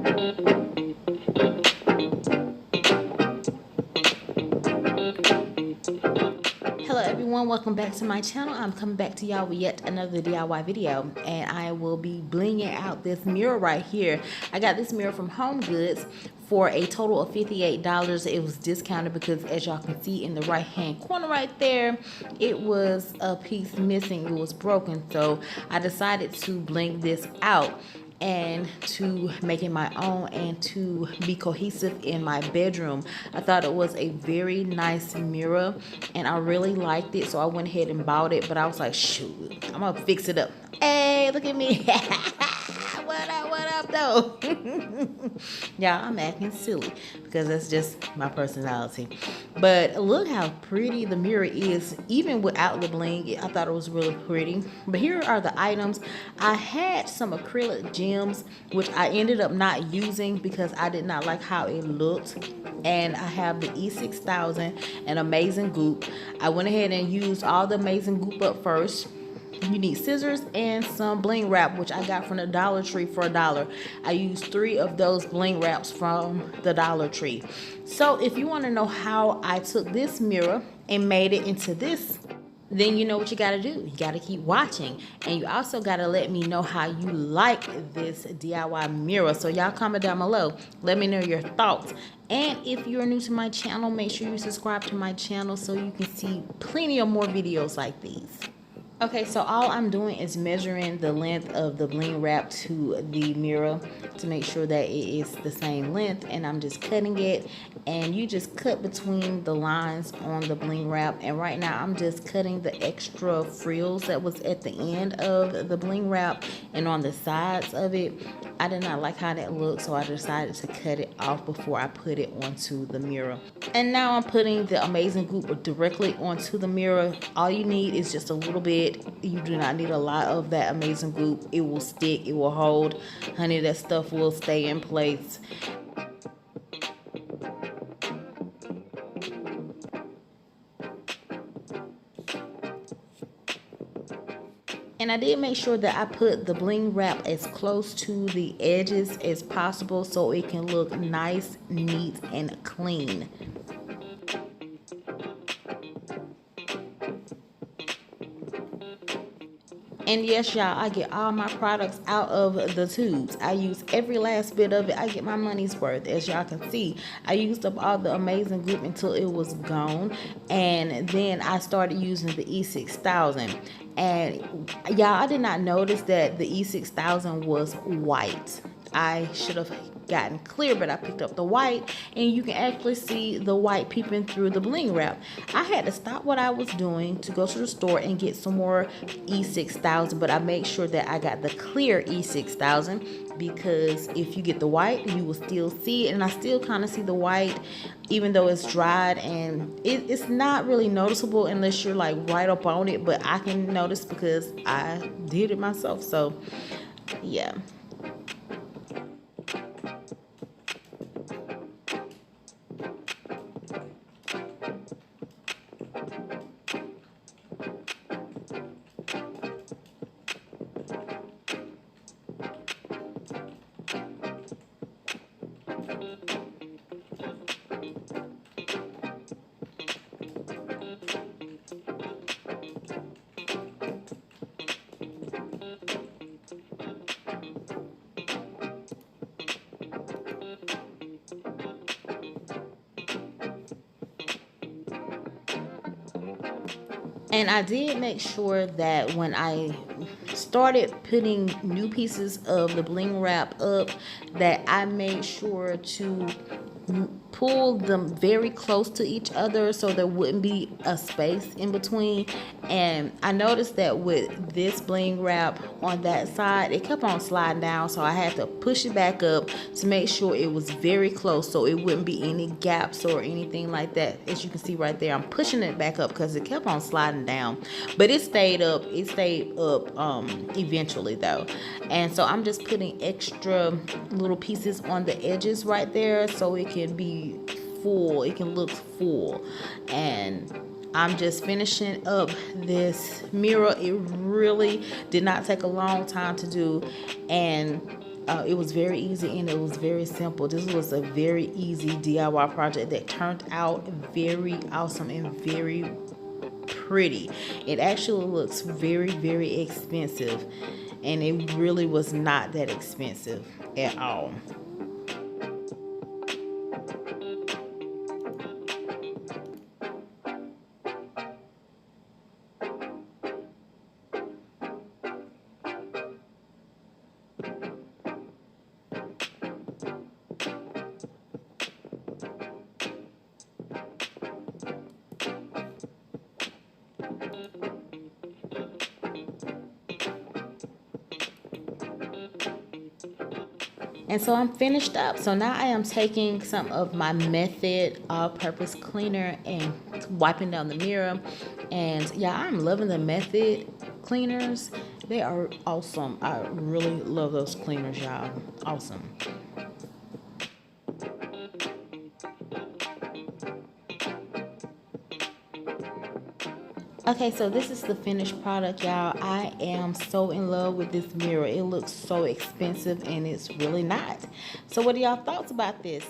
Hello everyone, welcome back to my channel. I'm coming back to y'all with yet another DIY video, and I will be blinging out this mirror right here. I got this mirror from HomeGoods for a total of $58. It was discounted because, as y'all can see in the right hand corner right there, it was a piece missing. It was broken, so I decided to bling this out and to make it my own and to be cohesive in my bedroom. I thought it was a very nice mirror and I really liked it, so I went ahead and bought it. But I was like, shoot, I'm gonna fix it up. Hey, look at me. What up though? Yeah, I'm acting silly because that's just my personality. But look how pretty the mirror is, even without the bling. I thought it was really pretty. But here are the items. I had some acrylic gems, which I ended up not using because I did not like how it looked. And I have the E6000 and Amazing Goop. I went ahead and used all the Amazing Goop up first. You need scissors and some bling wrap, which I got from the Dollar Tree for $1. I used 3 of those bling wraps from the Dollar Tree. So if you want to know how I took this mirror and made it into this, then you know what you got to do. You got to keep watching, and you also got to let me know how you like this DIY mirror. So y'all comment down below, let me know your thoughts. And if you're new to my channel, make sure you subscribe to my channel so you can see plenty of more videos like these. Okay, so all I'm doing is measuring the length of the bling wrap to the mirror to make sure that it is the same length, and I'm just cutting it. And you just cut between the lines on the bling wrap, and right now I'm just cutting the extra frills that was at the end of the bling wrap and on the sides of it. I did not like how that looked, so I decided to cut it off before I put it onto the mirror. And now I'm putting the Amazing Goop directly onto the mirror. All you need is just a little bit. You do not need a lot of that Amazing Goop. It will stick, it will hold. Honey, that stuff will stay in place. And I did make sure that I put the bling wrap as close to the edges as possible so it can look nice, neat, and clean. And yes, y'all, I get all my products out of the tubes. I use every last bit of it. I get my money's worth. As y'all can see, I used up all the Amazing Goop until it was gone. And then I started using the E6000. And y'all, I did not notice that the E6000 was white. I should have gotten clear, but I picked up the white, and you can actually see the white peeping through the bling wrap. I had to stop what I was doing to go to the store and get some more E6000, but I made sure that I got the clear E6000 because if you get the white, you will still see it, and I still kind of see the white even though it's dried, and it's not really noticeable unless you're like right up on it, but I can notice because I did it myself. So yeah. And I did make sure that when I started putting new pieces of the bling wrap up, that I made sure to pull them very close to each other so there wouldn't be a space in between. And I noticed that with this bling wrap on that side, it kept on sliding down, so I had to push it back up to make sure it was very close so it wouldn't be any gaps or anything like that. As you can see right there, I'm pushing it back up because it kept on sliding down, but it stayed up eventually though. And so I'm just putting extra little pieces on the edges right there so it can be full, it can look full. And I'm just finishing up this mirror. It really did not take a long time to do, and it was very easy and it was very simple. This was a very easy DIY project that turned out very awesome and very pretty. It actually looks very, very expensive, and it really was not that expensive at all. And so I'm finished up. So now I am taking some of my Method all-purpose cleaner and wiping down the mirror. And yeah, I'm loving the Method cleaners. They are awesome. I really love those cleaners, y'all. Awesome. Okay, so this is the finished product, y'all. I am so in love with this mirror. It looks so expensive and it's really not. So what are y'all thoughts about this?